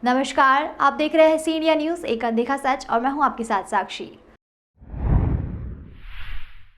नमस्कार, आप देख रहे हैं सी इंडिया न्यूज, एक अनदेखा सच, और मैं हूं आपके साथ साक्षी।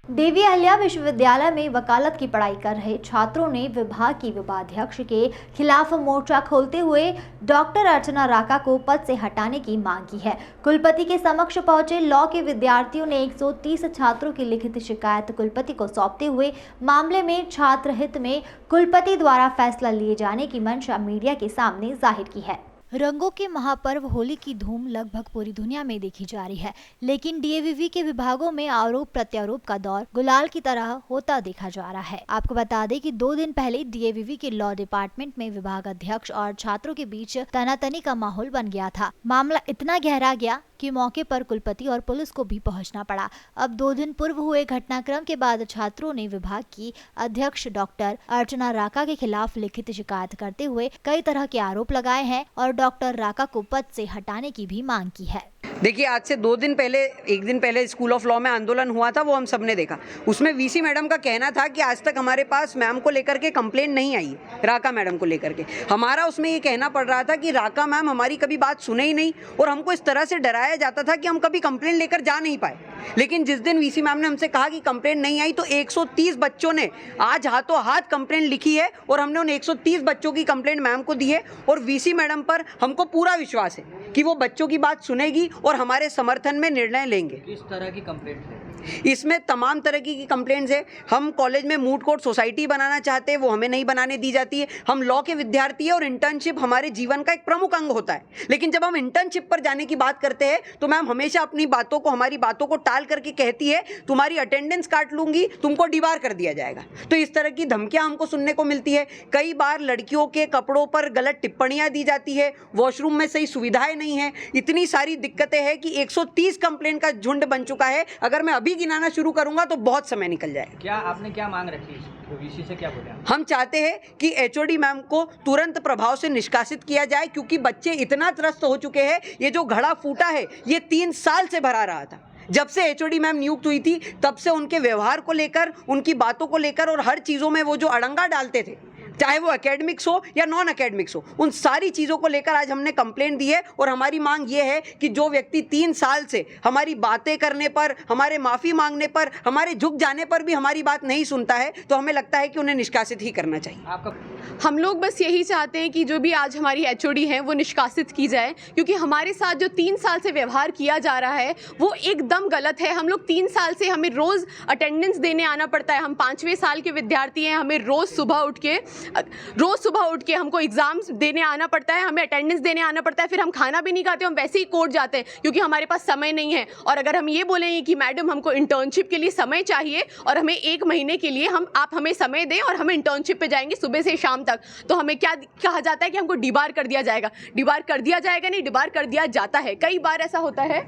देवी अहिल्या विश्वविद्यालय में वकालत की पढ़ाई कर रहे छात्रों ने विभाग की विभागाध्यक्ष के खिलाफ मोर्चा खोलते हुए डॉक्टर अर्चना राका को पद से हटाने की मांग की है। कुलपति के समक्ष पहुंचे लॉ के विद्यार्थियों ने 130 छात्रों की लिखित शिकायत कुलपति को सौंपते हुए मामले में छात्र हित में कुलपति द्वारा फैसला लिए जाने की मंशा मीडिया के सामने जाहिर की है। रंगों के महापर्व होली की धूम लगभग पूरी दुनिया में देखी जा रही है, लेकिन डीएवीवी के विभागों में आरोप प्रत्यारोप का दौर गुलाल की तरह होता देखा जा रहा है। आपको बता दें कि 2 दिन पहले डीएवीवी के लॉ डिपार्टमेंट में विभाग अध्यक्ष और छात्रों के बीच तनातनी का माहौल बन गया था। मामला इतना गहरा गया कि मौके पर कुलपति और पुलिस को भी पहुंचना पड़ा। अब 2 दिन पूर्व हुए घटनाक्रम के बाद छात्रों ने विभाग की अध्यक्ष डॉक्टर अर्चना राका के खिलाफ लिखित शिकायत करते हुए कई तरह के आरोप लगाए हैं और डॉक्टर राका को पद से हटाने की भी मांग की है। देखिए, आज से 2 दिन पहले, 1 दिन पहले स्कूल ऑफ लॉ में आंदोलन हुआ था, वो हम सबने देखा। उसमें वीसी मैडम का कहना था कि आज तक हमारे पास मैम को लेकर के कंप्लेंट नहीं आई, राका मैडम को लेकर के। हमारा उसमें ये कहना पड़ रहा था कि राका मैम हमारी कभी बात सुने ही नहीं और हमको इस तरह से डराया जाता था कि हम कभी कंप्लेंट लेकर जा नहीं पाए। लेकिन जिस दिन वीसी मैम ने हमसे कहा कि कंप्लेंट नहीं आई, तो 130 बच्चों ने आज हाथों हाथ कंप्लेंट लिखी है और हमने उन 130 बच्चों की कंप्लेंट मैम को दी है। और वीसी मैडम पर हमको पूरा विश्वास है कि वो बच्चों की बात सुनेगी और हमारे समर्थन में निर्णय लेंगे। किस तरह की कंप्लेंट है? इसमें तमाम तरह की कंप्लेंट्स है। हम कॉलेज में मूड कोर्ट सोसाइटी बनाना चाहते हैं, वो हमें नहीं बनाने दी जाती है। हम लॉ के विद्यार्थी हैं और इंटर्नशिप हमारे जीवन का एक प्रमुख अंग होता है, लेकिन जब हम इंटर्नशिप पर जाने की बात करते हैं तो मैम हमेशा अपनी बातों को, हमारी बातों को टाल करके कहती है तुम्हारी अटेंडेंस काट लूंगी, तुमको डिबार कर दिया जाएगा। तो इस तरह की धमकियां हमको सुनने को मिलती है। कई बार लड़कियों के कपड़ों पर गलत टिप्पणियां दी जाती है, वॉशरूम में सही सुविधाएं नहीं है। इतनी सारी दिक्कतें हैं कि 130 कंप्लेंट का झुंड बन चुका है। अगर मैं अभी गिनाना शुरू करूंगा तो बहुत समय निकल जाएगा। क्या आपने क्या मांग रखी? तो वीसी से क्या बोले? हम चाहते हैं कि एचओडी मैम को तुरंत प्रभाव से निष्कासित किया जाए, क्योंकि बच्चे इतना त्रस्त हो चुके हैं। ये जो घड़ा फूटा है ये 3 साल से भरा रहा था। जब से एचओडी मैम नियुक्त हुई थी तब से उनके व्यवहार को लेकर, उनकी बातों को लेकर और हर चीज़ों में वो जो अड़ंगा डालते थे, चाहे वो एकेडमिक्स हो या नॉन एकेडमिक्स हो, उन सारी चीज़ों को लेकर आज हमने कंप्लेंट दी है। और हमारी मांग ये है कि जो व्यक्ति 3 साल से हमारी बातें करने पर, हमारे माफ़ी मांगने पर, हमारे झुक जाने पर भी हमारी बात नहीं सुनता है, तो हमें लगता है कि उन्हें निष्कासित ही करना चाहिए। हम लोग बस यही चाहते हैं कि जो भी आज हमारी एचओडी हैं वो निष्कासित की जाए, क्योंकि हमारे साथ जो 3 साल से व्यवहार किया जा रहा है वो एकदम गलत है। हम लोग 3 साल से, हमें रोज़ अटेंडेंस देने आना पड़ता है। हम 5वें साल के विद्यार्थी हैं, हमें रोज़ सुबह उठ के हमको एग्ज़ाम्स देने आना पड़ता है, हमें अटेंडेंस देने आना पड़ता है। फिर हम खाना भी नहीं खाते, हम वैसे ही कोर्ट जाते हैं क्योंकि हमारे पास समय नहीं है। और अगर हम ये बोलेंगे कि मैडम हमको इंटर्नशिप के लिए समय चाहिए और हमें 1 महीने के लिए आप हमें समय दें और हम इंटर्नशिप पे जाएंगे सुबह से शाम तक, तो हमें क्या कहा जाता है कि हमको डिबार कर दिया जाएगा। डिबार कर दिया जाएगा नहीं, डिबार कर दिया जाता है। कई बार ऐसा होता है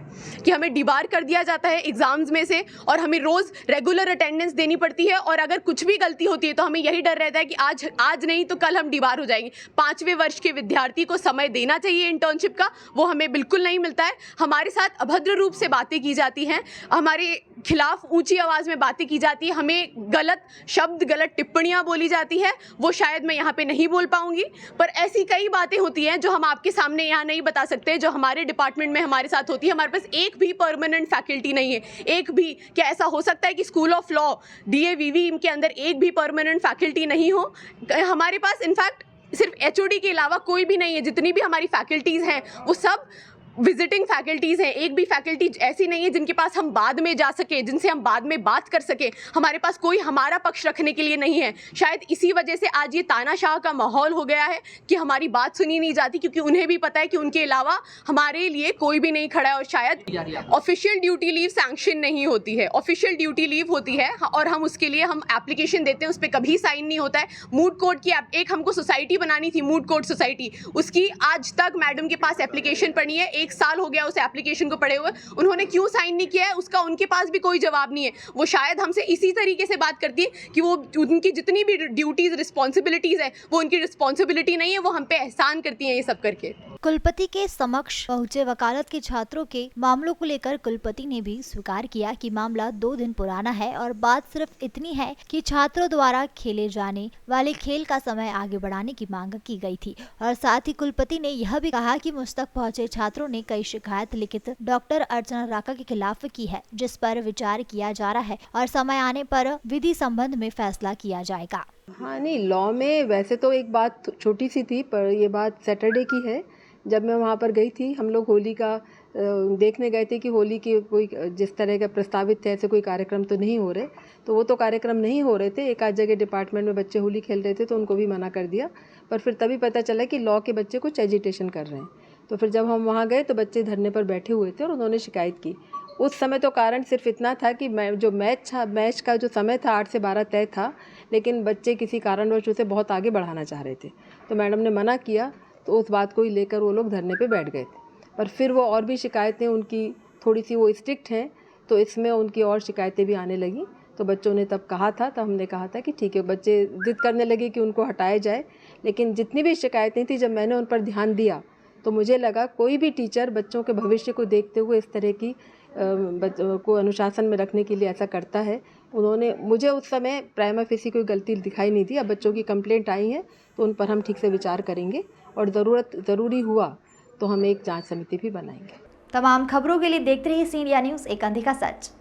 कि हमें डिबार कर दिया जाता है एग्जाम्स में से, और हमें रोज़ रेगुलर अटेंडेंस देनी पड़ती है। और अगर कुछ भी गलती होती है तो हमें यही डर रहता है कि आज नहीं तो कल हम डिबार हो जाएंगे। 5वें वर्ष के विद्यार्थी को समय देना चाहिए इंटर्नशिप का, वो हमें बिल्कुल नहीं मिलता है। हमारे साथ अभद्र रूप से बातें की जाती हैं, हमारे खिलाफ ऊंची आवाज़ में बातें की जाती है, हमें गलत शब्द, गलत टिप्पणियां बोली जाती है। वो शायद मैं यहाँ पे नहीं बोल पाऊंगी, पर ऐसी कई बातें होती हैं जो हम आपके सामने यहाँ नहीं बता सकते, जो हमारे डिपार्टमेंट में हमारे साथ होती है। हमारे पास एक भी परमानेंट फैकल्टी नहीं है, एक भी। क्या ऐसा हो सकता है कि स्कूल ऑफ लॉ डीएवीवी के अंदर एक भी परमानेंट फैकल्टी नहीं हो? हमारे पास इनफैक्ट सिर्फ एचओडी के अलावा कोई भी नहीं है। जितनी भी हमारी फैकल्टीज़ हैं वो सब विजिटिंग फैकल्टीज़ हैं। एक भी फैकल्टी ऐसी नहीं है जिनके पास हम बाद में जा सके, जिनसे हम बाद में बात कर सके। हमारे पास कोई हमारा पक्ष रखने के लिए नहीं है। शायद इसी वजह से आज ये तानाशाह का माहौल हो गया है कि हमारी बात सुनी नहीं जाती, क्योंकि उन्हें भी पता है कि उनके अलावा हमारे लिए कोई भी नहीं खड़ा है। और शायद ऑफिशियल ड्यूटी लीव सैंक्शन नहीं होती है, ऑफिशियल ड्यूटी लीव होती है और हम उसके लिए हम एप्लीकेशन देते हैं, उस पर कभी साइन नहीं होता है। मूड कोर्ट की एक हमको सोसाइटी बनानी थी, मूड कोर्ट सोसाइटी, उसकी आज तक मैडम के पास एप्लीकेशन पड़ी है। 1 साल हो गया उस एप्लीकेशन को पड़े हुए, उन्होंने क्यों साइन नहीं किया है उसका उनके पास भी कोई जवाब नहीं है। वो शायद हमसे इसी तरीके से बात करती है कि वो उनकी जितनी भी ड्यूटीज़, रिस्पॉन्सिबिलिटीज़ है वो उनकी रिस्पॉन्सिबिलिटी नहीं है, वो हम पे एहसान करती हैं ये सब करके। कुलपति के समक्ष पहुंचे वकालत के छात्रों के मामलों को लेकर कुलपति ने भी स्वीकार किया कि मामला 2 दिन पुराना है और बात सिर्फ इतनी है कि छात्रों द्वारा खेले जाने वाले खेल का समय आगे बढ़ाने की मांग की गई थी। और साथ ही कुलपति ने यह भी कहा कि मुझ तक पहुंचे छात्रों ने कई शिकायत लिखित डॉक्टर अर्चना राका के खिलाफ की है, जिस पर विचार किया जा रहा है और समय आने पर विधि संबंध में फैसला किया जाएगा। हाँ नहीं, लॉ में वैसे तो एक बात छोटी सी थी, पर ये बात सैटरडे की है। जब मैं वहाँ पर गई थी, हम लोग होली का देखने गए थे कि होली की कोई जिस तरह का प्रस्तावित थे ऐसे कोई कार्यक्रम तो नहीं हो रहे, तो वो तो कार्यक्रम नहीं हो रहे थे। एक आध जगह डिपार्टमेंट में बच्चे होली खेल रहे थे तो उनको भी मना कर दिया, पर फिर तभी पता चला कि लॉ के बच्चे कुछ एजिटेशन कर रहे हैं। तो फिर जब हम वहाँ गए तो बच्चे धरने पर बैठे हुए थे और उन्होंने शिकायत की। उस समय तो कारण सिर्फ इतना था कि जो मैच का जो समय था 8 से 12 तय था, लेकिन बच्चे किसी कारणवश उसे बहुत आगे बढ़ाना चाह रहे थे, तो मैडम ने मना किया। तो उस बात को ही लेकर वो लोग धरने पे बैठ गए थे। पर फिर वो और भी शिकायतें उनकी थोड़ी सी वो स्ट्रिक्ट हैं, तो इसमें उनकी और शिकायतें भी आने लगी। तो बच्चों ने तब कहा था, तब हमने कहा था कि ठीक है, बच्चे जिद करने लगे कि उनको हटाया जाए। लेकिन जितनी भी शिकायतें थी, जब मैंने उन पर ध्यान दिया तो मुझे लगा कोई भी टीचर बच्चों के भविष्य को देखते हुए इस तरह की बच्चों को अनुशासन में रखने के लिए ऐसा करता है। उन्होंने मुझे उस समय प्राइमा फेसी कोई गलती दिखाई नहीं दी। अब बच्चों की कंप्लेंट आई है तो उन पर हम ठीक से विचार करेंगे और ज़रूरी हुआ तो हम एक जांच समिति भी बनाएंगे। तमाम खबरों के लिए देखते रहिए सी इंडिया न्यूज़, एक अंधे का सच।